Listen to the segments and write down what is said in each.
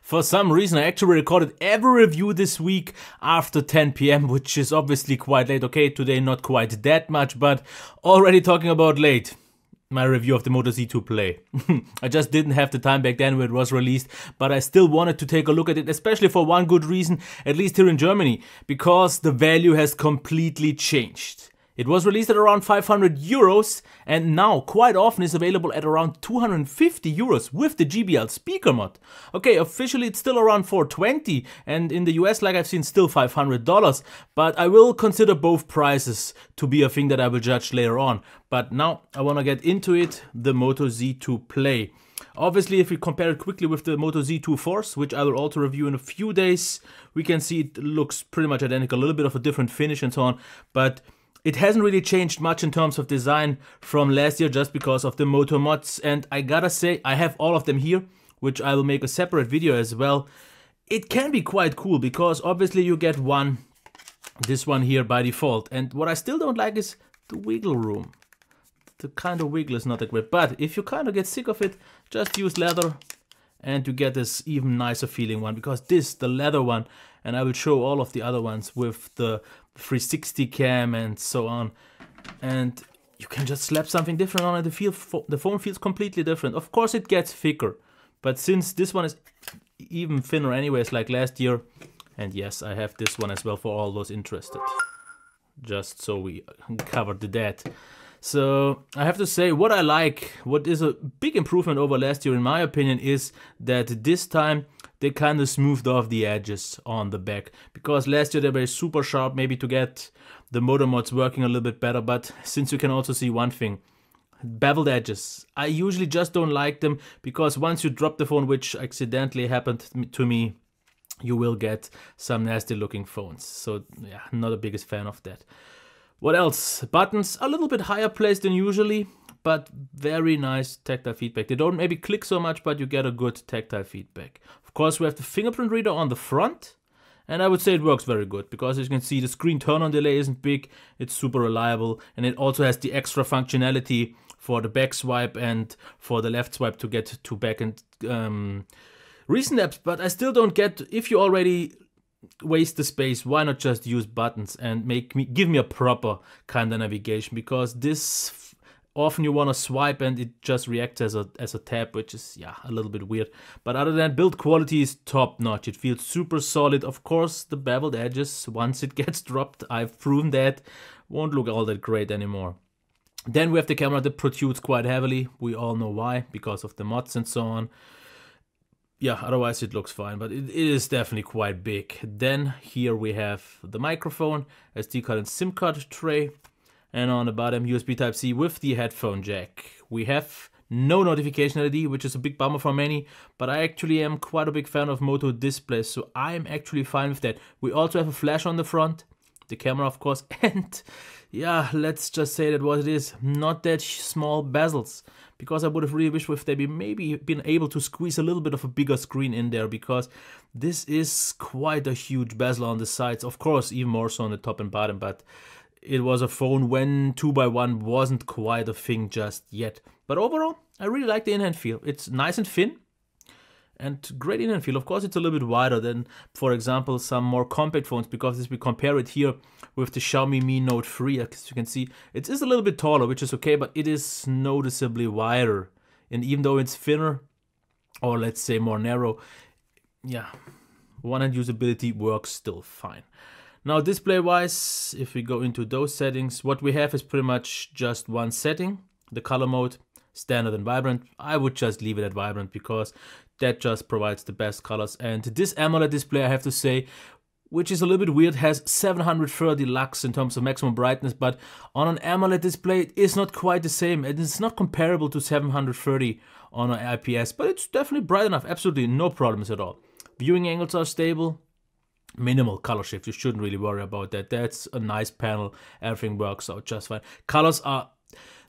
For some reason, I actually recorded every review this week after 10 p.m, which is obviously quite late. Okay, today not quite that much, but already talking about late. My review of the Moto Z2 Play. I just didn't have the time back then when it was released, but I still wanted to take a look at it, especially for one good reason, at least here in Germany, because the value has completely changed. It was released at around 500 euros and now quite often is available at around 250 euros with the GBL speaker mod. Okay, officially it's still around 420 and in the US, like I've seen, still $500, but I will consider both prices to be a thing that I will judge later on. But now I want to get into it, the Moto Z2 Play. Obviously, if we compare it quickly with the Moto Z2 Force, which I will also review in a few days, we can see it looks pretty much identical, a little bit of a different finish and so on, but it hasn't really changed much in terms of design from last year just because of the Moto mods, and I gotta say, I have all of them here, which I will make a separate video as well. It can be quite cool because obviously you get this one here by default, and what I still don't like is the wiggle room. The kind of wiggle is not that great, but if you kind of get sick of it, just use leather and you get this even nicer feeling one, because the leather one, and I will show all of the other ones with the 360 cam and so on, and you can just slap something different on it. The phone feels completely different. Of course it gets thicker, but since this one is even thinner anyways like last year, and yes, I have this one as well for all those interested, just so we covered that. So I have to say, what I like, what is a big improvement over last year in my opinion, is that this time they kind of smoothed off the edges on the back, because last year they were super sharp, maybe to get the Moto mods working a little bit better. But since you can also see one thing, beveled edges, I usually just don't like them, because once you drop the phone, which accidentally happened to me, you will get some nasty looking phones. So yeah, not the biggest fan of that. What else? Buttons a little bit higher placed than usually, but very nice tactile feedback. They don't maybe click so much, but you get a good tactile feedback. Of course, we have the fingerprint reader on the front, and I would say it works very good, because as you can see, the screen turn-on delay isn't big, it's super reliable, and it also has the extra functionality for the back swipe and for the left swipe to get to back and recent apps. But I still don't get, if you already waste the space, why not just use buttons and give me a proper kind of navigation, because this often you want to swipe and it just reacts as a tab, which is, yeah, a little bit weird. But other than that, build quality is top notch. It feels super solid. Of course, the beveled edges, once it gets dropped, I've proven that, won't look all that great anymore. Then we have the camera that protrudes quite heavily. We all know why, because of the mods and so on. Yeah, otherwise it looks fine, but it is definitely quite big. Then here we have the microphone, SD card and SIM card tray, and on the bottom USB Type-C with the headphone jack. We have no notification LED, which is a big bummer for many, but I actually am quite a big fan of Moto displays, so I'm actually fine with that. We also have a flash on the front, the camera of course, and yeah, let's just say that what it is, not that small bezels, because I would have really wished if they maybe been able to squeeze a little bit of a bigger screen in there, because this is quite a huge bezel on the sides, of course even more so on the top and bottom, but it was a phone when 2x1 wasn't quite a thing just yet. But overall, I really like the in-hand feel. It's nice and thin, and great in-hand feel. Of course, it's a little bit wider than, for example, some more compact phones, because as we compare it here with the Xiaomi Mi Note 3, as you can see, it is a little bit taller, which is okay, but it is noticeably wider. And even though it's thinner, or let's say more narrow, yeah, one-hand usability works still fine. Now, display-wise, if we go into those settings, what we have is pretty much just one setting, the color mode, standard and vibrant. I would just leave it at vibrant, because that just provides the best colors. And this AMOLED display, I have to say, which is a little bit weird, has 730 lux in terms of maximum brightness, but on an AMOLED display, it is not quite the same. And it's not comparable to 730 on an IPS, but it's definitely bright enough. Absolutely no problems at all. Viewing angles are stable. Minimal color shift, you shouldn't really worry about that. That's a nice panel, everything works out just fine. Colors are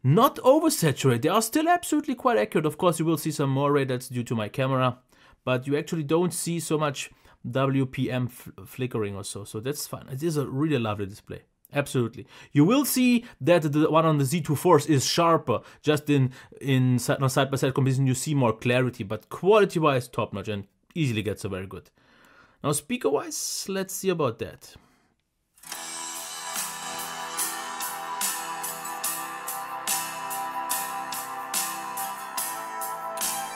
not oversaturated, they are still absolutely quite accurate. Of course, you will see some more red, that's due to my camera, but you actually don't see so much WPM flickering or so that's fine. It is a really lovely display. Absolutely. You will see that the one on the Z2 Force is sharper, just in side-by-side comparison you see more clarity, but quality-wise top-notch. And easily gets a very good. Now speaker wise, let's see about that.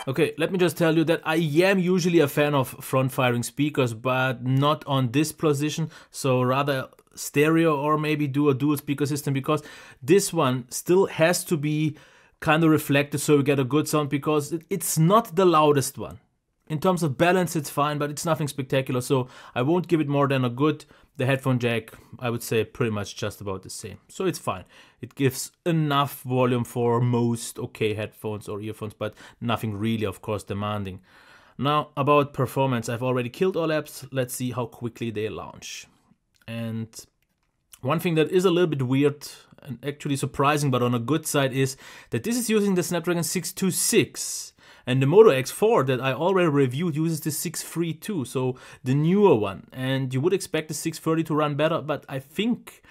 Okay, let me just tell you that I am usually a fan of front-firing speakers, but not on this position, so rather stereo or maybe do a dual speaker system, because this one still has to be kind of reflected so you get a good sound, because it's not the loudest one. In terms of balance, it's fine, but it's nothing spectacular, so I won't give it more than a good. The headphone jack, I would say pretty much just about the same. So it's fine. It gives enough volume for most okay headphones or earphones, but nothing really, of course, demanding. Now, about performance, I've already killed all apps. Let's see how quickly they launch. And one thing that is a little bit weird and actually surprising, but on a good side, is that this is using the Snapdragon 626. And the Moto X4 that I already reviewed uses the 632, so the newer one. And you would expect the 630 to run better, but I think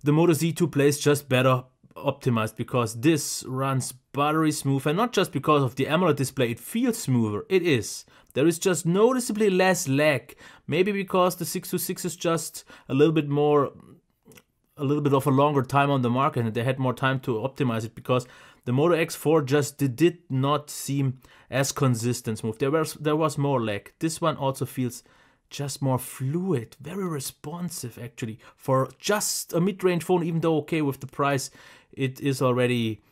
the Moto Z2 plays just better optimized, because this runs buttery smooth, and not just because of the AMOLED display, it feels smoother. It is. There is just noticeably less lag. Maybe because the 626 is just a little bit of a longer time on the market and they had more time to optimize it, because the Moto X4 just did not seem as consistent smooth. There was more lag. This one also feels just more fluid, very responsive actually. For just a mid-range phone, even though okay with the price, it is already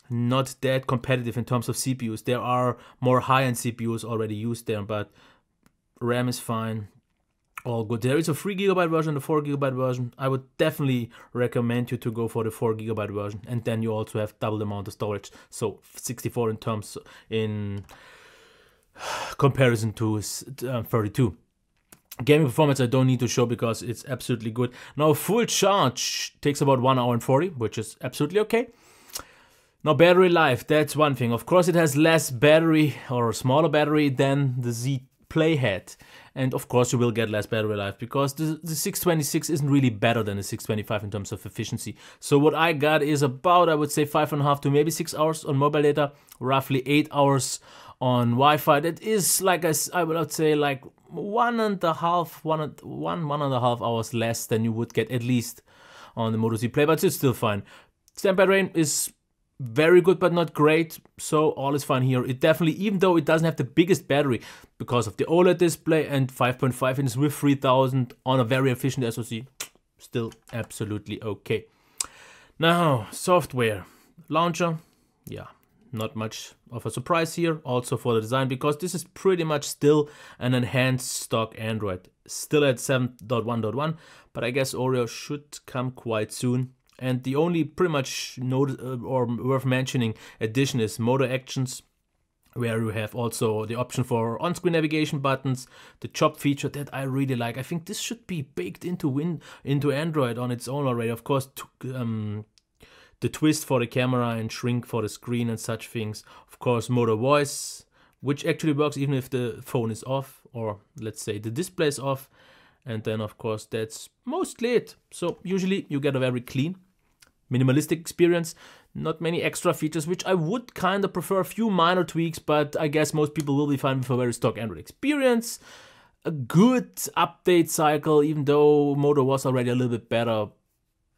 not that competitive in terms of CPUs. There are more high-end CPUs already used there, but RAM is fine. All good. There is a 3GB version, the 4GB version. I would definitely recommend you to go for the 4GB version, and then you also have double the amount of storage, so 64 in comparison to 32. Gaming performance I don't need to show because it's absolutely good. Now full charge takes about 1 hour and 40, which is absolutely okay. Now battery life, that's one thing. Of course it has less battery or a smaller battery than the Z Play had. And of course you will get less battery life because the 626 isn't really better than the 625 in terms of efficiency. So what I got is about, I would say, 5.5 to maybe 6 hours on mobile data, roughly 8 hours on Wi-Fi. That is, like I would say, like 1.5 hours less than you would get at least on the Moto Z Play, but it's still fine. Standby range is very good but not great, so all is fine here. It definitely, even though it doesn't have the biggest battery because of the OLED display and 5.5 inches with 3000 on a very efficient SoC, still absolutely okay. Now software launcher, yeah, not much of a surprise here, also for the design, because this is pretty much still an enhanced stock Android, still at 7.1.1, but I guess Oreo should come quite soon. And the only pretty much or worth mentioning addition is Moto Actions, where you have also the option for on-screen navigation buttons, the chop feature that I really like. I think this should be baked into Android on its own already. Of course, the twist for the camera and shrink for the screen and such things. Of course, Moto Voice, which actually works even if the phone is off, or let's say the display is off. And then, of course, that's mostly it. So usually you get a very clean, minimalistic experience, not many extra features, which I would kind of prefer. A few minor tweaks, but I guess most people will be fine with a very stock Android experience. A good update cycle, even though Moto was already a little bit better,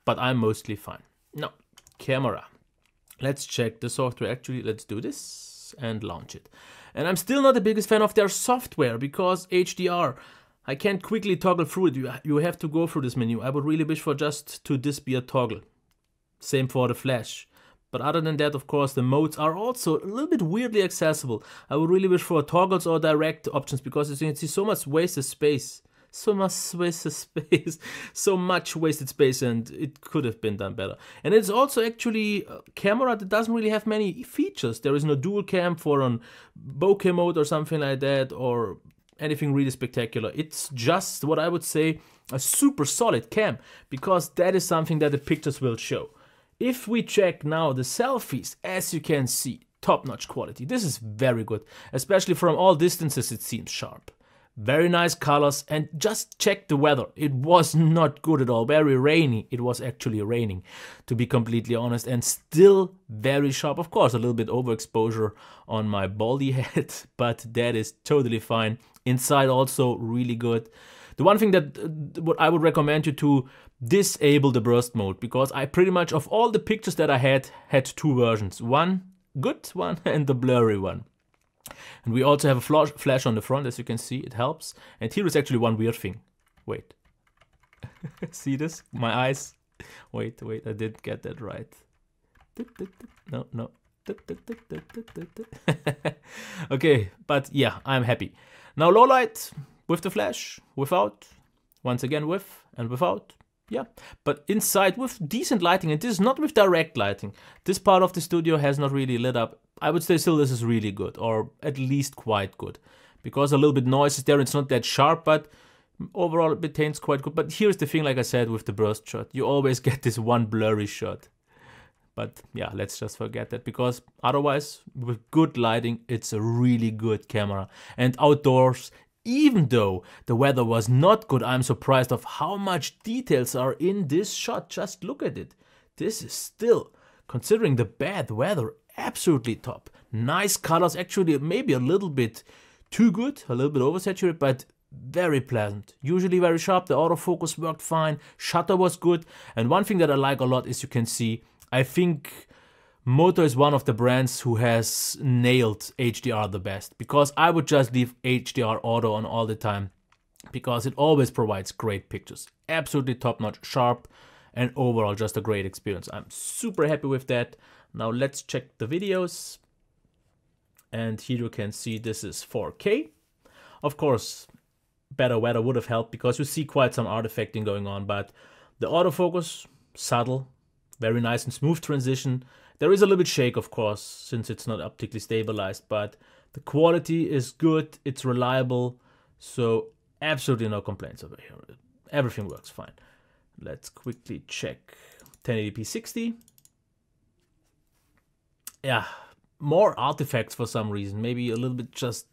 but I'm mostly fine. Now, camera. Let's check the software. Actually, let's do this and launch it. And I'm still not the biggest fan of their software because HDR, I can't quickly toggle through it. You have to go through this menu. I would really wish for just to this be a toggle. Same for the flash. But other than that, of course, the modes are also a little bit weirdly accessible. I would really wish for toggles or direct options, because as you can see, so much wasted space. So much wasted space, and it could have been done better. And it's also actually a camera that doesn't really have many features. There is no dual cam for on bokeh mode or something like that, or anything really spectacular. It's just what I would say a super solid cam, because that is something that the pictures will show. If we check now the selfies, as you can see, top-notch quality. This is very good, especially from all distances it seems sharp. Very nice colors, and just check the weather. It was not good at all, very rainy. It was actually raining, to be completely honest, and still very sharp. Of course, a little bit overexposure on my baldy head, but that is totally fine. Inside also really good. The one thing that what I would recommend you to disable the burst mode, because I pretty much of all the pictures that I had two versions. One good one and the blurry one. And we also have a flash on the front, as you can see, it helps. And here is actually one weird thing. Wait. See this? My eyes. Wait, I didn't get that right. No. Okay, but yeah, I'm happy. Now low light with the flash, without, once again with and without, yeah. But inside with decent lighting, and this is not with direct lighting. This part of the studio has not really lit up. I would say still this is really good, or at least quite good. Because a little bit noise is there, it's not that sharp, but overall it maintains quite good. But here's the thing, like I said, with the burst shot, you always get this one blurry shot. But yeah, let's just forget that, because otherwise, with good lighting, it's a really good camera. And outdoors, even though the weather was not good, I'm surprised of how much details are in this shot. Just look at it. This is still, considering the bad weather, absolutely top. Nice colors, actually maybe a little bit too good, a little bit oversaturated, but very pleasant. Usually very sharp, the autofocus worked fine, shutter was good. And one thing that I like a lot is you can see, I think Moto is one of the brands who has nailed HDR the best, because I would just leave HDR auto on all the time, because it always provides great pictures. Absolutely top-notch, sharp, and overall just a great experience. I'm super happy with that. Now let's check the videos. And here you can see this is 4K. Of course, better weather would have helped, because you see quite some artifacting going on, but the autofocus, subtle, very nice and smooth transition. There is a little bit shake, of course, since it's not optically stabilized, but the quality is good, it's reliable, so absolutely no complaints over here. Everything works fine. Let's quickly check 1080p 60. Yeah, more artifacts for some reason, maybe a little bit just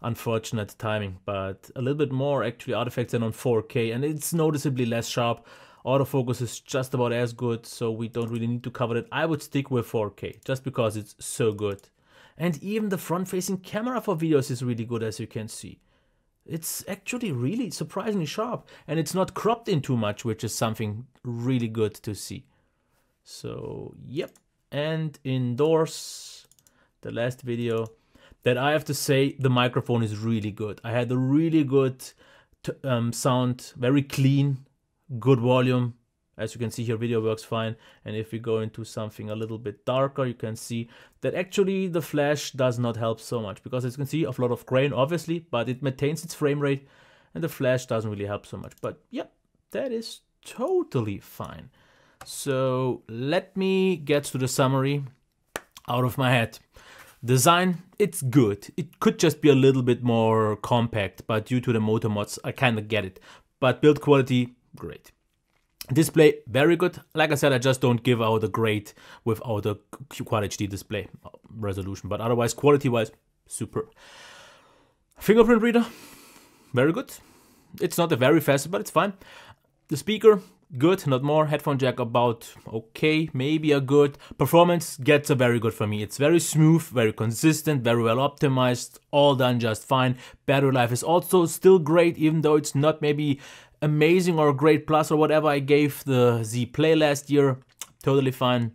unfortunate timing, but a little bit more actually artifacts than on 4K, and it's noticeably less sharp. Autofocus is just about as good, so we don't really need to cover it. I would stick with 4K, just because it's so good. And even the front-facing camera for videos is really good, as you can see. It's actually really surprisingly sharp, and it's not cropped in too much, which is something really good to see. So, yep. And indoors, the last video, that I have to say, the microphone is really good. I had a really good sound, very clean, good volume. As you can see here, video works fine. And if we go into something a little bit darker, you can see that actually the flash does not help so much, because as you can see, a lot of grain obviously, but it maintains its frame rate, and the flash doesn't really help so much. But yeah, that is totally fine. So let me get to the summary out of my head. Design, it's good. It could just be a little bit more compact, but due to the Moto mods, I kind of get it. But build quality, great. Display, very good. Like I said, I just don't give out a great without a Quad HD display resolution, but otherwise, quality-wise, super. Fingerprint reader, very good. It's not a very fast, but it's fine. The speaker, good, not more. Headphone jack, about okay, maybe a good. Performance gets a very good for me. It's very smooth, very consistent, very well optimized, all done just fine. Battery life is also still great, even though it's not maybe amazing or great plus or whatever I gave the Z Play last year. Totally fine.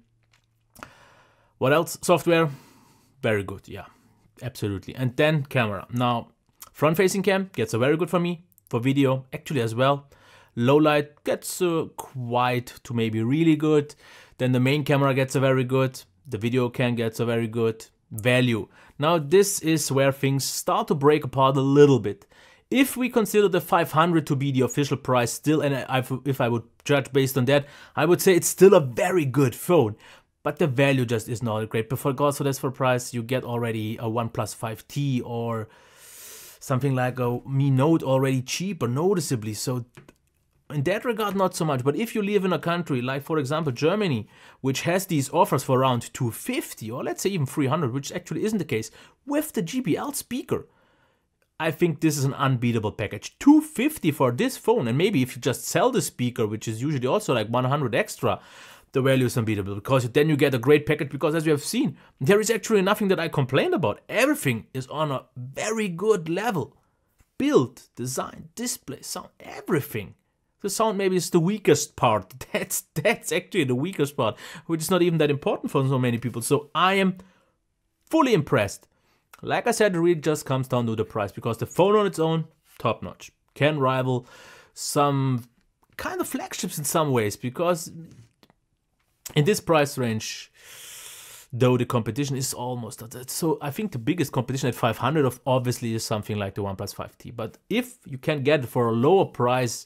What else? Software, very good, yeah, absolutely. And then camera. Now, front-facing cam gets a very good for me. For video, actually as well. Low light gets quite to maybe really good. Then the main camera gets a very good. The video cam gets a very good. Value. Now this is where things start to break apart a little bit. If we consider the 500 to be the official price still, and if I would judge based on that, I would say it's still a very good phone. But the value just is not great. But for that's for price, you get already a OnePlus 5T or something like a Mi Note already cheaper, noticeably. So in that regard, not so much. But if you live in a country like, for example, Germany, which has these offers for around 250 or let's say even 300, which actually isn't the case, with the JBL speaker, I think this is an unbeatable package. 250 for this phone, and maybe if you just sell the speaker, which is usually also like 100 extra, the value is unbeatable, because then you get a great package, because as you have seen, there is actually nothing that I complained about. Everything is on a very good level. build, design, display, sound, everything. The sound maybe is the weakest part. That's actually the weakest part, which is not even that important for so many people. So I am fully impressed. Like I said, it really just comes down to the price, because the phone on its own, top notch. Can rival some kind of flagships in some ways, because in this price range, though the competition is almost, so I think the biggest competition at 500 of obviously is something like the OnePlus 5T. But if you can get it for a lower price,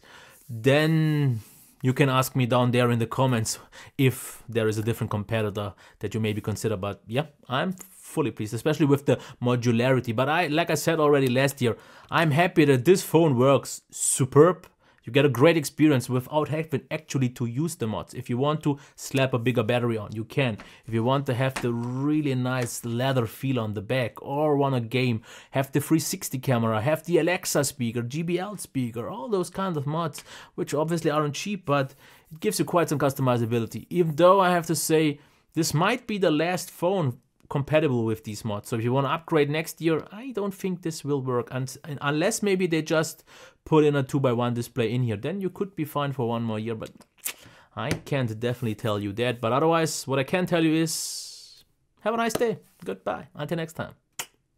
then you can ask me down there in the comments if there is a different competitor that you maybe consider. But yeah, I'm fully pleased, especially with the modularity. But like I said already last year, I'm happy that this phone works superb. You get a great experience without having actually to use the mods. If you want to slap a bigger battery on, you can. If you want to have the really nice leather feel on the back, or want a game, have the 360 camera, have the Alexa speaker, GBL speaker, all those kind of mods, which obviously aren't cheap, but it gives you quite some customizability. Even though I have to say, this might be the last phone compatible with these mods. So if you want to upgrade next year, I don't think this will work, and unless maybe they just put in a 2x1 display in here, then you could be fine for one more year, but I can't definitely tell you that. But otherwise, what I can tell you is have a nice day. Goodbye. Until next time.